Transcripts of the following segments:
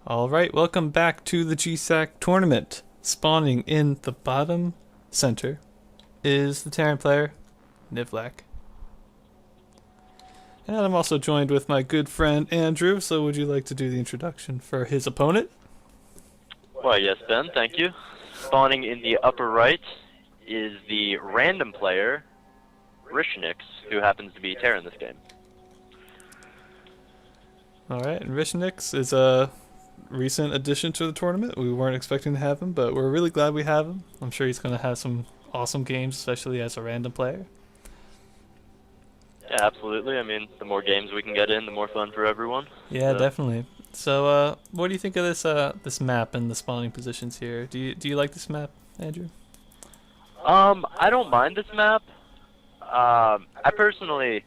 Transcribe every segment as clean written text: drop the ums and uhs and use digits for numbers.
Alright, welcome back to the GSAC tournament. Spawning in the bottom center is the Terran player, Nivlac. And I'm also joined with my good friend Andrew, so would you like to do the introduction for his opponent? Well, yes, Ben, thank you. Spawning in the upper right is the random player, Rishnix, who happens to be Terran this game. Alright, and Rishnix is a recent addition to the tournament. We weren't expecting to have him, but we're really glad we have him. I'm sure he's going to have some awesome games, especially as a random player. Yeah, absolutely. I mean, the more games we can get in, the more fun for everyone. Yeah, definitely. So, what do you think of this map and the spawning positions here? Do you like this map, Andrew? I don't mind this map. I personally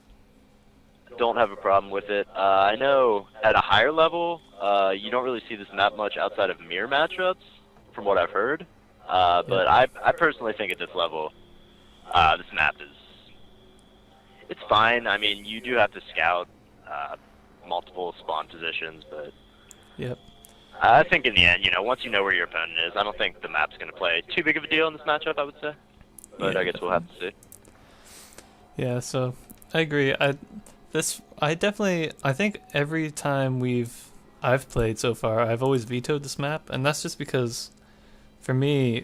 don't have a problem with it. I know at a higher level, you don't really see this map much outside of mirror matchups, from what I've heard. But I personally think at this level, this map it's fine. I mean, you do have to scout multiple spawn positions, but Yep. I think in the end, once you know where your opponent is, I don't think the map's going to play too big of a deal in this matchup, I would say. But Yeah, I guess we'll have to see. Yeah, so I agree. I think every time I've played so far, I've always vetoed this map, and that's just because for me,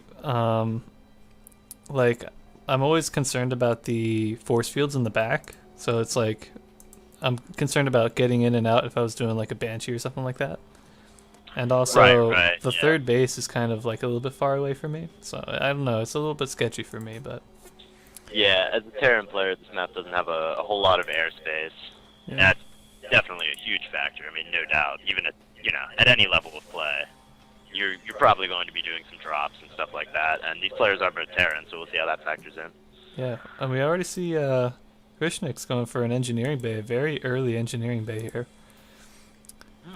like I'm always concerned about the force fields in the back. So it's like I'm concerned about getting in and out if I was doing like a banshee or something like that. And also Right, the yeah. third base is kind of like a little bit far away from me. So I don't know, it's a little bit sketchy for me, but Yeah, as a Terran player, this map doesn't have a whole lot of airspace. And yeah. that's definitely a huge factor. I mean, no doubt. Even at any level of play, you're probably going to be doing some drops and stuff like that. And these players are both Terran, so we'll see how that factors in. Yeah, and we already see Rishnix going for an engineering bay, a very early engineering bay here.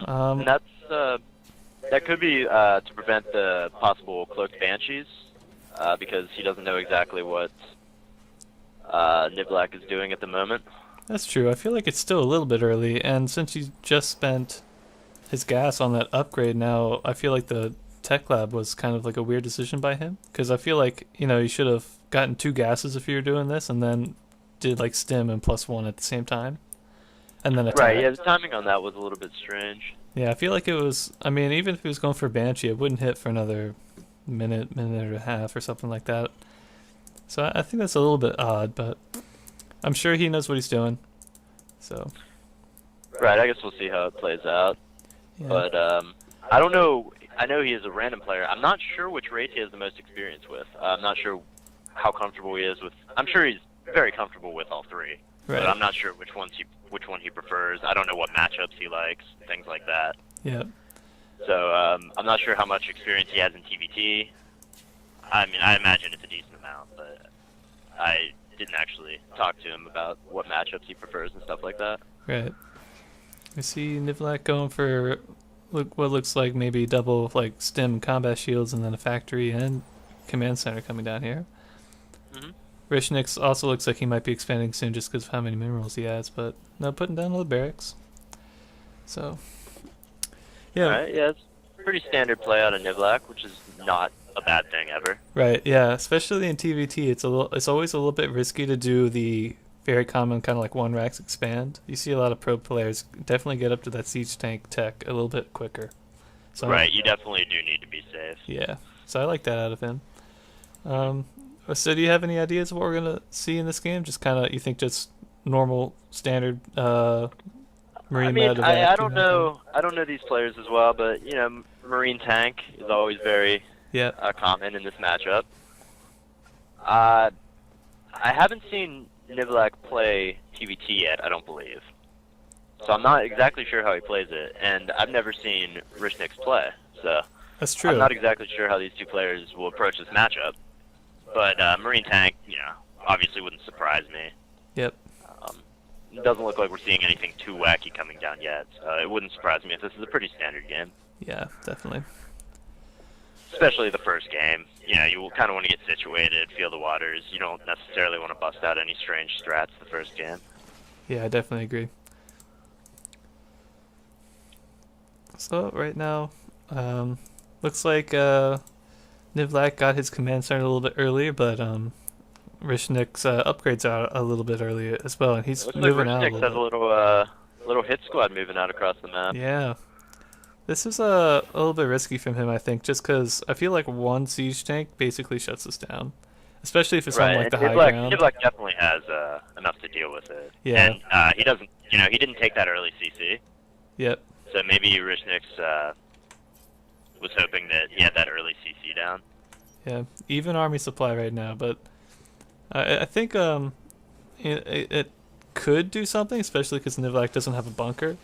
And that could be to prevent the possible cloaked banshees, because he doesn't know exactly what Nivlac is doing at the moment. That's true. I feel like it's still a little bit early, and since he just spent his gas on that upgrade now, I feel like the tech lab was kind of like a weird decision by him. Because I feel like, you should have gotten 2 gases if you were doing this, and then did like stim and +1 at the same time. And then attack. Right, yeah, the timing on that was a little bit strange. Yeah, I feel like it was, I mean, even if he was going for Banshee, it wouldn't hit for another minute and a half or something like that. So I think that's a little bit odd, but I'm sure he knows what he's doing. So, Right, I guess we'll see how it plays out. yeah. But I don't know. I know he is a random player. I'm not sure which race he has the most experience with. I'm not sure how comfortable he is with. I'm sure he's very comfortable with all three. Right. But I'm not sure which one he prefers. I don't know what matchups he likes, things like that. Yeah. So I'm not sure how much experience he has in TVT. I mean, I imagine it's a decent amount, but I didn't actually talk to him about what matchups he prefers and stuff like that. Right. I see Nivlac going for what looks like maybe double like stim combat shields and then a factory and command center coming down here. Mhm. Rishnix also looks like he might be expanding soon just because of how many minerals he has, but no, putting down all the barracks. So, yeah. Alright, yeah, it's pretty standard play out of Nivlac, which is not a bad thing ever. Right, yeah, especially in TVT, it's always a little bit risky to do the very common kind of like one racks expand. You see a lot of pro players definitely get up to that siege tank tech a little bit quicker. So Right, you definitely do need to be safe. yeah, so I like that out of him. So do you have any ideas of what we're gonna see in this game? Just kind of, you think just normal standard marine I mean, meta? I don't know. I don't know these players as well, but Marine Tank is always very Yeah, common in this matchup. I haven't seen Nivlac play TVT yet. I don't believe. So I'm not exactly sure how he plays it, and I've never seen Rishnix play. So that's true. I'm not exactly sure how these two players will approach this matchup. But Marine Tank, obviously wouldn't surprise me. Yep. It doesn't look like we're seeing anything too wacky coming down yet. It wouldn't surprise me if this is a pretty standard game. Yeah, definitely. Especially the first game. You will kind of want to get situated, feel the waters. You don't necessarily want to bust out any strange strats the first game. Yeah, I definitely agree. So right now, looks like Nivlac got his command center a little bit earlier, but Rishnix upgrades out a little bit earlier as well, and It he's looks like moving out a Rishnix little has a bit. little hit squad moving out across the map. Yeah, this is a little bit risky from him, I think, just because I feel like one siege tank basically shuts us down, especially if it's on Right, like and the high ground. Nivlac definitely has enough to deal with it. Yeah. And he doesn't, he didn't take that early CC, Yep. so maybe Rishnix was hoping that he had that early CC down. Yeah. Even army supply right now, but I think it could do something, especially because Nivlac doesn't have a bunker.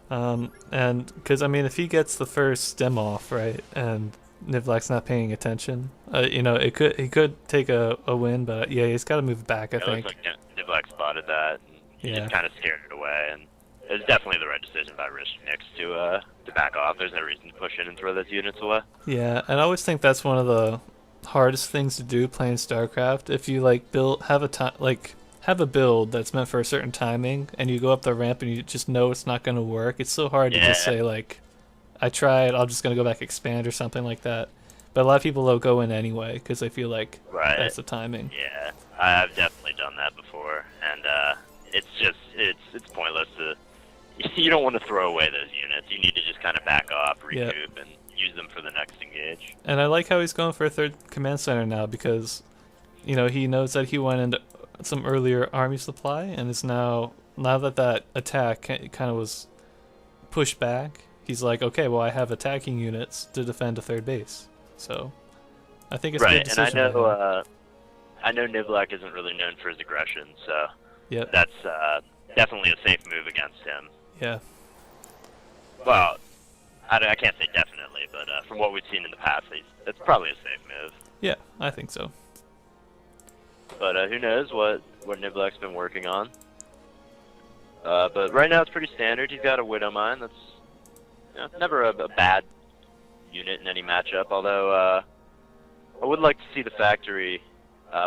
And because I mean, if he gets the first stem off, right, and Nivlac's not paying attention, he could take a win, but yeah, he's got to move back. I It think. looks like Nivlac spotted that, and he Yeah. just kind of scared it away, and it was definitely the right decision by Rishnix to back off. There's no reason to push in and throw those units away. Yeah, and I always think that's one of the hardest things to do playing StarCraft. If you like have a build that's meant for a certain timing, and you go up the ramp and you just know it's not going to work, it's so hard to just Yeah. say like, I tried, I'm just going to go back expand or something like that. But a lot of people will go in anyway because they feel like Right. that's the timing. Yeah, I've definitely done that before, and it's pointless to. You don't want to throw away those units. You need to just kind of back off, Yeah. recoup, and use them for the next engage. And I like how he's going for a third command center now because, he knows that he went into some earlier army supply and is now that attack kind of was pushed back. He's like, okay, well, I have attacking units to defend a third base. So, I think it's a good Right, and I decision. know Nivlac isn't really known for his aggression, so Yep. that's definitely a safe move against him. Yeah. Well, I can't say definitely, but from what we've seen in the past, it's probably a safe move. Yeah, I think so. But who knows what Nivlac's been working on. But right now it's pretty standard. He's got a Widow Mine. That's never a bad unit in any matchup, although I would like to see the factory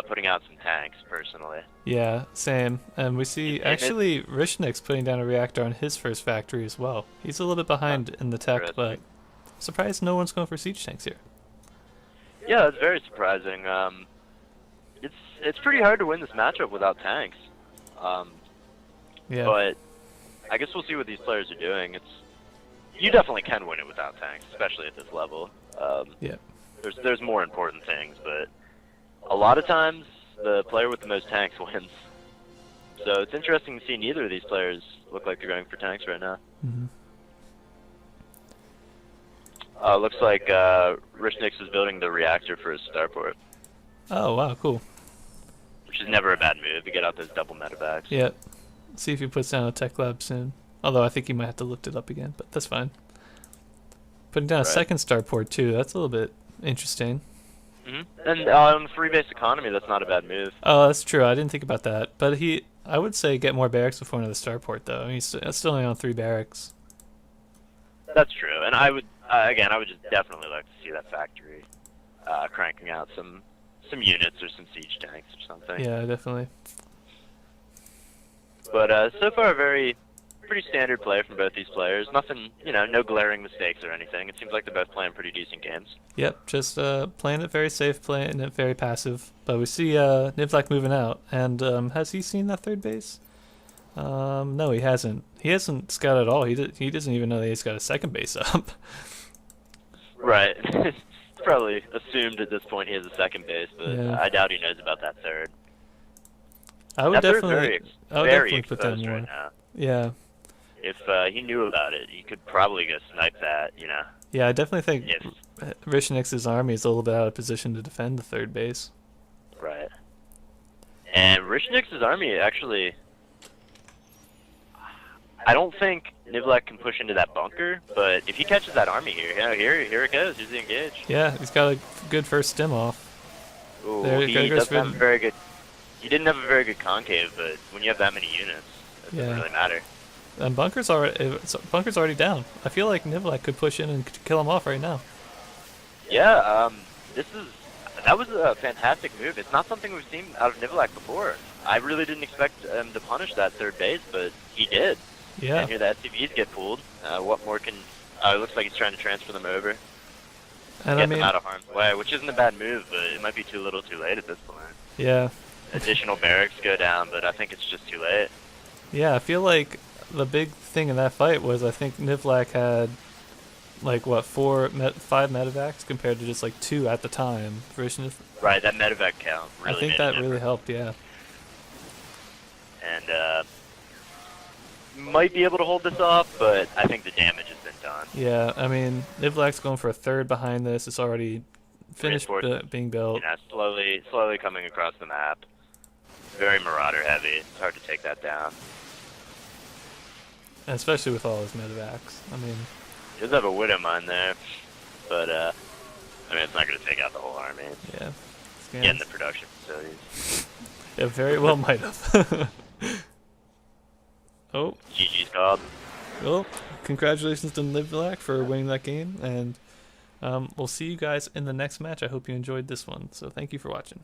putting out some tanks, personally. Yeah, same. And we see actually Rishnix putting down a reactor on his first factory as well. He's a little bit behind in the tech, but surprised no one's going for siege tanks here. Yeah, it's very surprising. It's pretty hard to win this matchup without tanks. Yeah. But I guess we'll see what these players are doing. You definitely can win it without tanks, especially at this level. Yeah. There's more important things, but a lot of times the player with the most tanks wins. So it's interesting to see neither of these players look like they're going for tanks right now. Hmm. Looks like Rishnix is building the reactor for his starport, Oh wow, cool. which is never a bad move to get out those double medevacs. Yeah. See if he puts down a tech lab soon. Although I think he might have to lift it up again, but that's fine. Putting down a Right. second starport too. That's a little bit interesting. And on the free base economy, that's not a bad move. Oh, that's true. I didn't think about that. But I would say get more barracks before another starport though. I mean, he's still only on 3 barracks. That's true, and I would just definitely like to see that factory cranking out some units or some siege tanks or something. Yeah, definitely. But so far, pretty standard play from both these players. Nothing, no glaring mistakes or anything. It seems like they're both playing pretty decent games. Yep, just playing it very safe, playing it very passive. But we see Nivlac moving out, and has he seen that third base? No, he hasn't. He hasn't scouted at all. He doesn't even know that he's got a second base up. Right. It's probably assumed at this point he has a second base, but Yeah. I doubt he knows about that third. I would That third's definitely very put down exposed more. right now. Yeah, If he knew about it, he could probably go snipe that, yeah. I definitely think If Rishnix's army is a little bit out of position to defend the third base. right. And Rishnix's army actually, I don't think Nivlac can push into that bunker, but if he catches that army here, here it goes. Here's the engage. Yeah, he's got a good first stem off. Ooh, There he goes doesn't have a Ridden. very good. He didn't have a very good concave, but when you have that many units, it doesn't Yeah. really matter. And bunker's already down. I feel like Nivlac could push in and kill him off right now. Yeah, that was a fantastic move. It's not something we've seen out of Nivlac before. I really didn't expect him to punish that third base, but he did. Yeah. And here the SCVs get pulled. What more can It looks like he's trying to transfer them over. And Get I mean, them out of harm's way, which isn't a bad move, but it might be too little too late at this point. yeah, Additional barracks go down, but I think it's just too late. yeah. I feel like the big thing in that fight was I think Nivlac had like what 5 medevacs compared to just like 2 at the time. For Rishnix. Right, that medevac count really I think made that a really difference. helped. Yeah. And might be able to hold this off, but I think the damage has been done. Yeah, I mean, Nivlac's going for a third behind this. It's already finished Reinforcements, being built. You know, slowly coming across the map. Very Marauder heavy. It's hard to take that down. And especially with all his medevacs. I mean, He does have a Widow Mine there, but I mean, it's not going to take out the whole army. yeah. Getting the production facilities. Yeah, very well might have. Oh, GG's called. well, congratulations to Nivlac for winning that game, and we'll see you guys in the next match. I hope you enjoyed this one, so thank you for watching.